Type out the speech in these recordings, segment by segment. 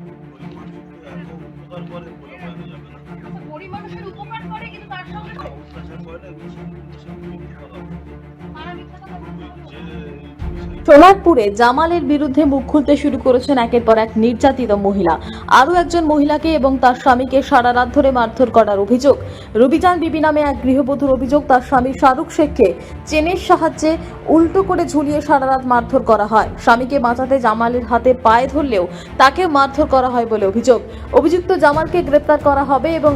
গরিব মানুষকে এত উপকার করে বলে বোঝানো যাবে না। গরিব মানুষের উপকার করে কিন্তু তার সঙ্গে অত্যাচার করে না, এগুলো সব মিথ্যে কথা বলে। তারা মিথ্যা কথা বলছে। যে সোনারপুরে জামালের বিরুদ্ধে মুখ খুলতে শুরু করেছেন একের পর এক নির্যাতিত মহিলা। আরও একজন মহিলাকে এবং তার স্বামীকে সারা রাত ধরে মারধর করার অভিযোগ। রুবিজান বিবি নামে এক গৃহবধূর অভিযোগ, তার স্বামী শাহরুখ শেখকে চেনের সাহায্যে উল্টো করে ঝুলিয়ে সারা রাত মারধর করা হয়। স্বামীকে বাঁচাতে জামালের হাতে পায়ে ধরলেও তাকে মারধর করা হয় বলে অভিযোগ। অভিযুক্ত জামালকে গ্রেপ্তার করা হবে এবং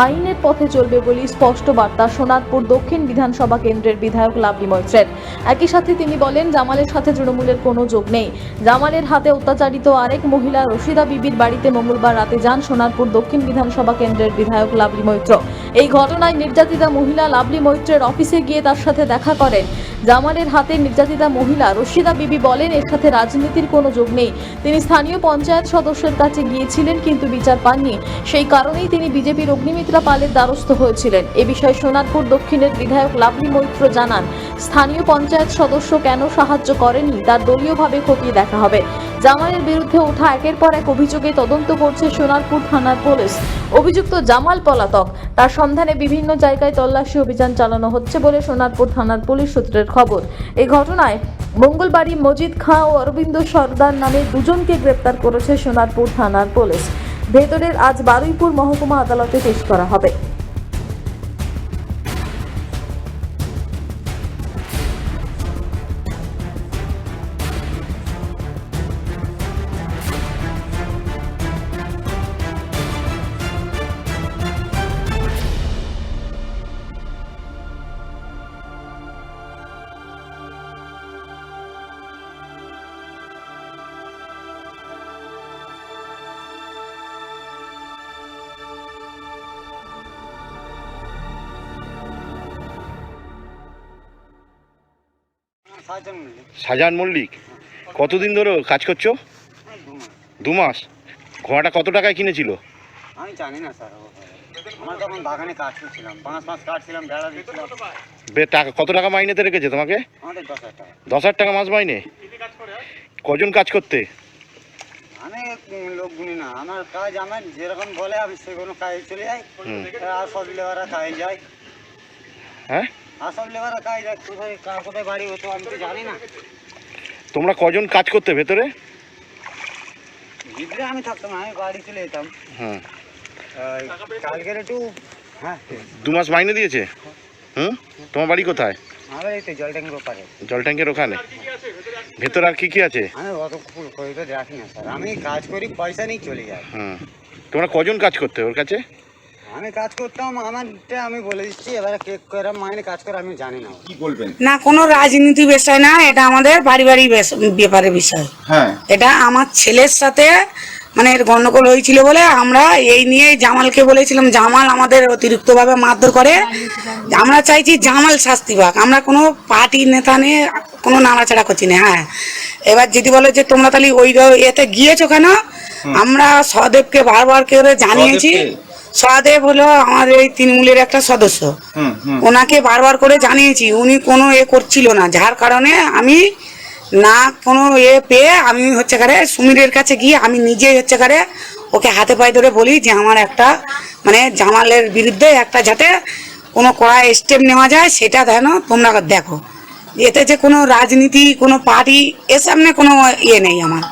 আইনের পথে চলবে বলে স্পষ্ট বার্তা সোনারপুর দক্ষিণ বিধানসভা কেন্দ্রের বিধায়ক লাভলি মৈত্রের। একই সাথে তিনি বলেন, জামালের সাথে তৃণমূলের কোনো যোগ নেই। জামালের হাতে অত্যাচারিত আরেক মহিলা রশিদা বিবির বাড়িতে মঙ্গলবার রাতে যান সোনারপুর দক্ষিণ বিধানসভা কেন্দ্রের বিধায়ক লাভলি মৈত্র। এই ঘটনায় নির্যাতিতা মহিলা লাভলি মৈত্রের অফিসে গিয়ে তার সাথে দেখা করেন। জামালের হাতে নির্যাতিতা মহিলা রশিদা বিবি বলেন, এর সাথে রাজনীতির কোনো যোগ নেই। তিনি স্থানীয় পঞ্চায়েত সদস্যের কাছে গিয়েছিলেন কিন্তু বিচার পাননি। সেই কারণেই তিনি বিজেপির অগ্নিমিত্রা পালের দ্বারস্থ হয়েছিলেন। এ বিষয়ে সোনারপুর দক্ষিণের বিধায়ক লাভলি মৈত্র জানান, স্থানীয় পঞ্চায়েত সদস্য কেন সাহায্য করেনি তার দলীয়ভাবে খতিয়ে দেখা হবে। জামালের বিরুদ্ধে ওঠা একের পর এক অভিযোগে তদন্ত করছে সোনারপুর থানার পুলিশ। অভিযুক্ত জামাল পলাতক, তার সন্ধানে বিভিন্ন জায়গায় তল্লাশি অভিযান চালানো হচ্ছে বলে সোনারপুর থানার পুলিশ সূত্রের খবর। এই ঘটনায় মঙ্গলবারই মজিদ খাঁ ও অরবিন্দ সর্দার নামে দুজনকে গ্রেপ্তার করেছে সোনারপুর থানার পুলিশ। ভেতরের আজ বারুইপুর মহকুমা আদালতে পেশ করা হবে। শাহজাহান মল্লিক, কতদিন ধরে কাজ করছো? 2 মাস। ঘোড়াটা কত টাকায় কিনেছিল? আমি জানি না স্যার, আমার তখন বাগানে কাজ করছিলাম, 5 মাস কাটছিলাম, বেড়া দিচ্ছিলাম। টাকা কত টাকা মাইনেতে রেখেছে তোমাকে? আমাদের 10,000 টাকা। 10,000 টাকা মাস মাইনে? কজন কাজ করতে? আমি লোক গুনি না, আমার কাজ আমার যেরকম বলে আমি সেগুলো কাজে চলে যাই। আর সব লেবাররা কাজে যায়। হ্যাঁ, আর সব লেবাররা কাজে যায়। কোথায় কোথায় বাড়ি হতো আমি তো জানি না। তোমরা কজন কাজ করতে ভেতরে? ভিতরে আমি থাকতাম, আমি বাড়ি চলে যেতাম। হ্যাঁ, কালকের একটু হ্যাঁ 2 মাস মাইনে দিয়েছে। তোমার বাড়ি কোথায়? আমার এই তো জল ট্যাঙ্কির ওপারে। জল ট্যাঙ্কের ওখানে। ভেতরে আর কি কি আছে? আমি অত করে তো রাখি না স্যার, আমি কাজ করি, পয়সা নিয়ে চলে যাই। তোমরা কজন কাজ করতে ওর কাছে? আমি কাজ করতাম, আমারটা আমি বলে দিচ্ছি। এবারে কে করে মাইনে কাজ করে আমি জানি না। কি বলবেন? না, কোনো রাজনীতি বিষয় না, এটা আমাদের পারিবারিক ব্যাপারের বিষয়। হ্যাঁ, এটা আমার ছেলের সাথে মানে এর গন্ডগোল হয়েছিল বলে আমরা এই নিয়ে জামালকে বলেছিলাম। জামাল আমাদের অতিরিক্তভাবে মারধর করে। আমরা চাইছি জামাল শাস্তি পাক। আমরা কোনো পার্টি নেতা নিয়ে কোনো নাড়াচাড়া করছি না। হ্যাঁ, এবার যদি বলে যে তোমরা তাহলে ওই এতে গিয়েছো কেন, আমরা সহদেবকে বারবার করে জানিয়েছি। সহদেব হলো আমাদের এই তৃণমূলের একটা সদস্য। ওনাকে বারবার করে জানিয়েছি, উনি কোনো করছিল না। যার কারণে আমি না কোনো পেয়ে আমি হচ্ছে করে সুমিরের কাছে গিয়ে আমি নিজেই হচ্ছে করে ওকে হাতে পায়ে ধরে বলি যে আমার একটা মানে জামালের বিরুদ্ধে একটা যাতে কোনো কড়া স্টেপ নেওয়া যায় সেটা যেন তোমরা দেখো। এতে যে কোনো রাজনীতি কোনো পার্টি এর সামনে কোনো নেই আমার।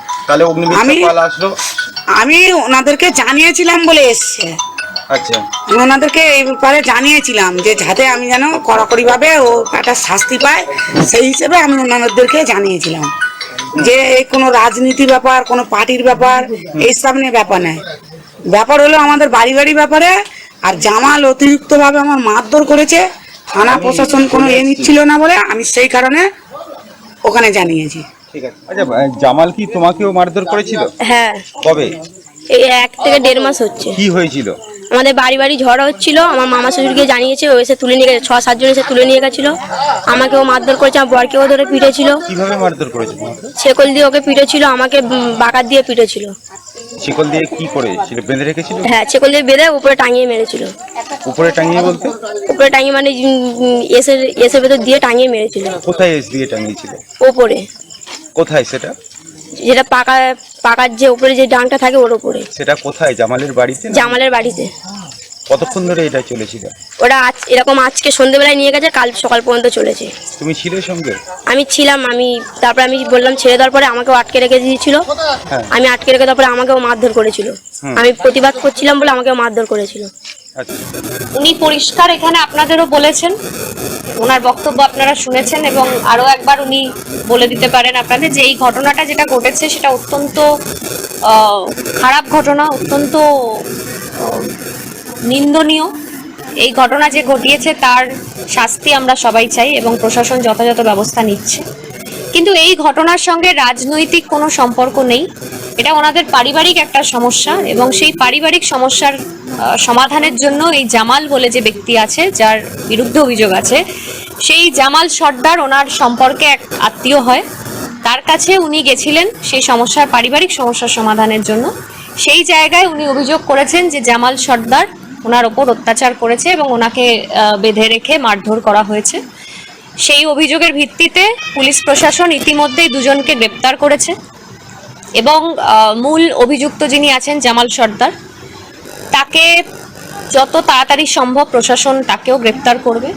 আমি ওনাদেরকে জানিয়েছিলাম বলে এসছে। আচ্ছা, আমি ওনাদেরকে এই ব্যাপারে জানিয়েছিলাম যে যাতে আমি যেন কড়াকড়িভাবে ও একটা শাস্তি পায়, সেই হিসেবে আমি ওনাদেরকে জানিয়েছিলাম যে এই কোনো রাজনীতি ব্যাপার, কোনো পার্টির ব্যাপার এই সামনে ব্যাপার নেই। ব্যাপার হলো আমাদের বাড়ি বাড়ি ব্যাপারে। আর জামাল অতিরিক্তভাবে আমার মারধর করেছে, থানা প্রশাসন কোনো নিচ্ছিল না বলে আমি সেই কারণে ওখানে জানিয়েছি। ঠিক আছে। আচ্ছা, জামাল কি তোমাকেও মারধর করেছিল? হ্যাঁ, কবে? এই 1 থেকে 1.5 মাস হচ্ছে। কি হয়েছিল? আমাদের বাড়ি বাড়ি ঝড় হচ্ছিল, আমার মামা শ্বশুরকে জানিয়েছে, ও এসে তুলে নিয়ে গেছে। 6-7 জন এসে তুলে নিয়ে গেছিল। আমাকেও মারধর করেছে, আমার বরকেও ধরে পিটেছিল। কিভাবে মারধর করেছিল? শেকল দিয়ে ওকে পিটেছিল, আমাকে বাকাত দিয়ে পিটেছিল। শিকল দিয়ে কি করেছিল? বেঁধে রেখেছিল? হ্যাঁ, শেকল দিয়ে বেঁধে উপরে টাঙিয়ে মেরেছিল। উপরে টাঙিয়ে বলতে? উপরে টাঙিয়ে মানে এসে ভেতর দিয়ে টাঙিয়ে মেরেছিল। কোথায় এস দিয়ে টাঙিয়েছিল? ওপরে। কোথায় সেটা? যেটা পাকার যে উপরে যে ডাংটা থাকে ওর উপরে। সেটা কোথায়? জামালের বাড়িতে? জামালের বাড়িতে। কতক্ষণ ধরে এটা চলেছিল? ওরা এরকম আজকে সন্ধ্যেবেলায় নিয়ে গেছে, কাল সকাল পর্যন্ত চলেছে। তুমি ছিলে সঙ্গে? আমি ছিলাম। তারপরে আমি বললাম ছেড়ে দেওয়ার পরে আমাকেও আটকে রেখে দিয়েছিল। আমি আটকে রেখে দেওয়ার পরে আমাকেও মারধর করেছিল। আমি প্রতিবাদ করছিলাম বলে আমাকেও মারধর করেছিল। উনি পরিষ্কার এখানে আপনাদেরও বলেছেন, ওনার বক্তব্য আপনারা শুনেছেন, এবং আরও একবার উনি বলে দিতে পারেন আপনাদের যে এই ঘটনাটা যেটা ঘটেছে সেটা অত্যন্ত খারাপ ঘটনা, অত্যন্ত নিন্দনীয়। এই ঘটনা যে ঘটিয়েছে তার শাস্তি আমরা সবাই চাই এবং প্রশাসন যথাযথ ব্যবস্থা নিচ্ছে। কিন্তু এই ঘটনার সঙ্গে রাজনৈতিক কোনো সম্পর্ক নেই। এটা ওনাদের পারিবারিক একটা সমস্যা, এবং সেই পারিবারিক সমস্যার সমাধানের জন্য এই জামাল বলে যে ব্যক্তি আছে, যার বিরুদ্ধে অভিযোগ আছে, সেই জামাল সর্দার ওনার সম্পর্কে এক আত্মীয় হয়, তার কাছে উনি গেছিলেন সেই সমস্যার পারিবারিক সমস্যার সমাধানের জন্য। সেই জায়গায় উনি অভিযোগ করেছেন যে জামাল সর্দার ওনার ওপর অত্যাচার করেছে এবং ওনাকে বেঁধে রেখে মারধর করা হয়েছে। সেই অভিযোগের ভিত্তিতে পুলিশ প্রশাসন ইতিমধ্যেই দুজনকে গ্রেপ্তার করেছে, এবং মূল অভিযুক্ত যিনি আছেন জামাল সর্দার, তাকে যত তাড়াতাড়ি সম্ভব প্রশাসন তাকেও গ্রেপ্তার করবে,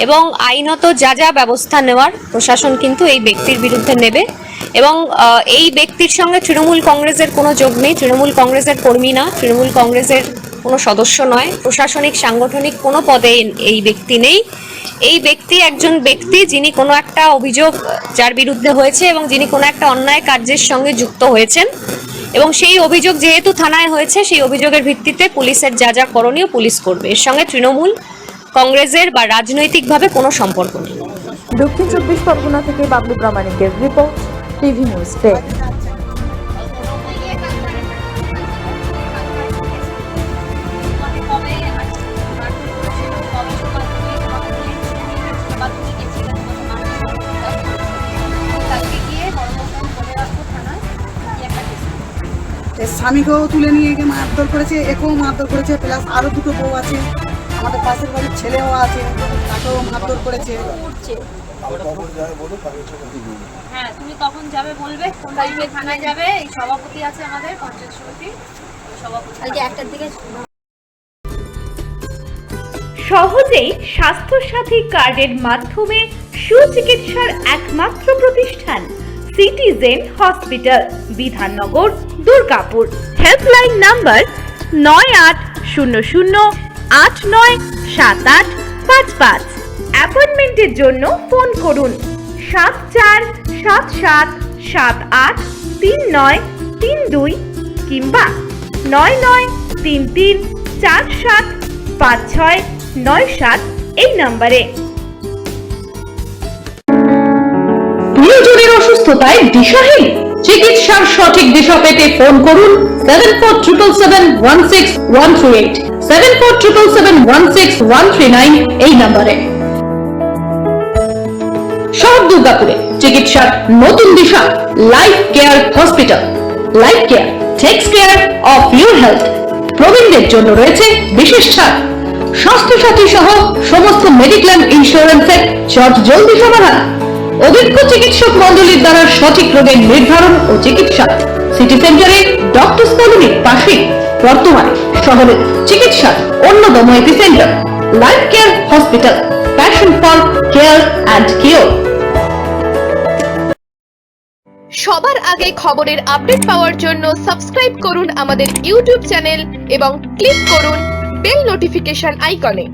এবং আইনত যা যা ব্যবস্থা নেওয়ার প্রশাসন কিন্তু এই ব্যক্তির বিরুদ্ধে নেবে। এবং এই ব্যক্তির সঙ্গে তৃণমূল কংগ্রেসের কোনো যোগ নেই, তৃণমূল কংগ্রেসের কর্মী না, তৃণমূল কংগ্রেসের কোনো সদস্য নয়, প্রশাসনিক সাংগঠনিক কোনো পদে এই ব্যক্তি নেই। এই ব্যক্তি একজন ব্যক্তি যিনি কোনো একটা অভিযোগ যার বিরুদ্ধে হয়েছে এবং যিনি কোনো একটা অন্যায় কার্যের সঙ্গে যুক্ত হয়েছেন, এবং সেই অভিযোগ যেহেতু থানায় হয়েছে সেই অভিযোগের ভিত্তিতে পুলিশের যা যা করণীয় পুলিশ করবে। এর সঙ্গে তৃণমূল কংগ্রেসের বা রাজনৈতিকভাবে কোনো সম্পর্ক নেই। দক্ষিণ 24 পরগনা থেকে বাবলু প্রামাণিকের রিপোর্ট, টিভি নিউজ 10। স্বামীকেও তুলে নিয়ে গিয়ে মারধর করেছে, একেও মারধর করেছে, প্লাস আরো দুটো বউ আছে, আমাদের পাশের বাড়ির ছেলেও আছে, তাকেও মারধর করেছে। হ্যাঁ, তুমি কখন যাবে বলবে, কোন টাইমে থানায় যাবে। এই সভাপতি আছে আমাদের পঞ্চায়েত সমিতি সভাপতি, কালকে 1টার দিকে। সহজেই স্বাস্থ্যসাথী কার্ডের মাধ্যমে সুচিকিৎসার একমাত্র প্রতিষ্ঠান citizen hospital, Bidhannagar, Durgapur. Helpline number 9800897855। অ্যাপয়েন্টমেন্টের জন্য ফোন করুন 7477783932 কিংবা 9933475697 এই নম্বরে। প্রিয়জনের অসুস্থতায় দিশাহীন, চিকিৎসার সঠিক দিশা পেতে ফোন করুন 7477716138, 7477716139 এই নম্বরে। শহর দুর্গাপুরে চিকিৎসার নতুন দিশা life care hospital. Life care takes care of your health. প্রবীণদের জন্য রয়েছে বিশেষ ছাড়। স্বাস্থ্যসাথী সহ সমস্ত মেডিক্লেম ইন্স্যুরেন্সের জলদি সমাধান। অভিজ্ঞ চিকিৎসক মন্ডলীর দ্বারা সঠিক রোগের নির্ধারণ ও চিকিৎসা। সিটি সেন্টারে ডক্টরস কলোনির পাশে বর্তমানে শহরের চিকিৎসার অন্যতম epicentre life care hospital, passion for care and cure. সবার আগে খবরের আপডেট পাওয়ার জন্য সাবস্ক্রাইব করুন আমাদের ইউটিউব চ্যানেল এবং ক্লিক করুন বেল নোটিফিকেশন আইকনে।